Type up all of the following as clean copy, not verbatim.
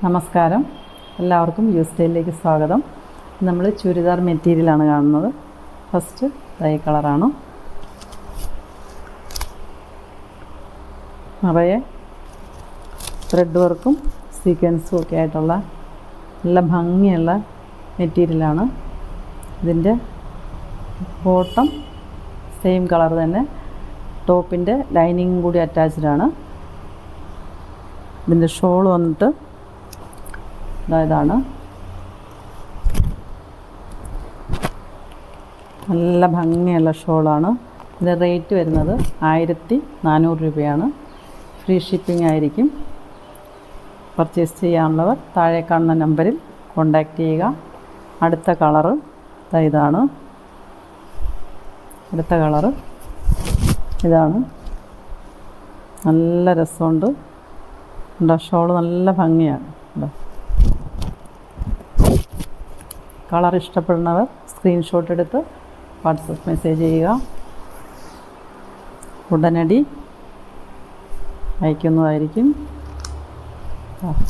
നമസ്കാരം, എല്ലാവർക്കും യു സ്റ്റൈലിലേക്ക് സ്വാഗതം. നമ്മൾ ചുരിദാർ മെറ്റീരിയലാണ് കാണുന്നത്. ഫസ്റ്റ് ഈ കളറാണ്. നിറയെ ത്രെഡ് വർക്കും സീക്വൻസും ഒക്കെ ആയിട്ടുള്ള നല്ല ഭംഗിയുള്ള മെറ്റീരിയലാണ്. ഇതിൻ്റെ ബോട്ടം സെയിം കളർ തന്നെ, ടോപ്പിൻ്റെ ലൈനിങ്ങും കൂടി അറ്റാച്ച്ഡാണ്. ഇതിൻ്റെ ഷോൾ വന്നിട്ട് ഇതാണ്. നല്ല ഭംഗിയുള്ള ഷോളാണ്. ഇതിൻ്റെ റേറ്റ് വരുന്നത് 1400 രൂപയാണ്. ഫ്രീ ഷിപ്പിംഗ് ആയിരിക്കും. പർച്ചേസ് ചെയ്യാനുള്ളവർ താഴെ കാണുന്ന നമ്പറിൽ കോൺടാക്റ്റ് ചെയ്യുക. അടുത്ത കളറ് ഇതാണ്. അടുത്ത കളറ് ഇതാണ്. നല്ല രസമുണ്ട്. ഷോള് നല്ല ഭംഗിയാണ്. കളർ ഇഷ്ടപ്പെടുന്നവർ സ്ക്രീൻഷോട്ട് എടുത്ത് വാട്സപ്പ് മെസ്സേജ് ചെയ്യുക. ഉടനടി അയക്കുന്നതായിരിക്കും.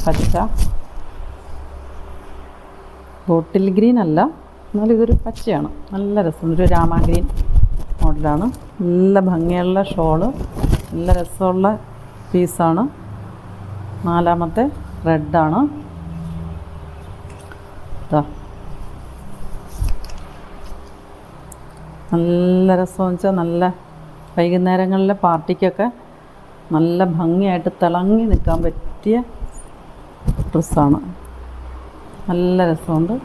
പച്ച ബോട്ടിൽ ഗ്രീൻ അല്ല, എന്നാലും ഇതൊരു പച്ചയാണ്. നല്ല രസമുണ്ട്. ഒരു രാമ ഗ്രീൻ മോഡലാണ്. നല്ല ഭംഗിയുള്ള ഷോള്, നല്ല രസമുള്ള പീസാണ്. 4ാമത്തെ റെഡാണ്. നല്ല രസമെന്ന് വെച്ചാൽ നല്ല വൈകുന്നേരങ്ങളിലെ പാർട്ടിക്കൊക്കെ നല്ല ഭംഗിയായിട്ട് തിളങ്ങി നിൽക്കാൻ പറ്റിയ ഡ്രസ്സാണ്. നല്ല രസമുണ്ട്.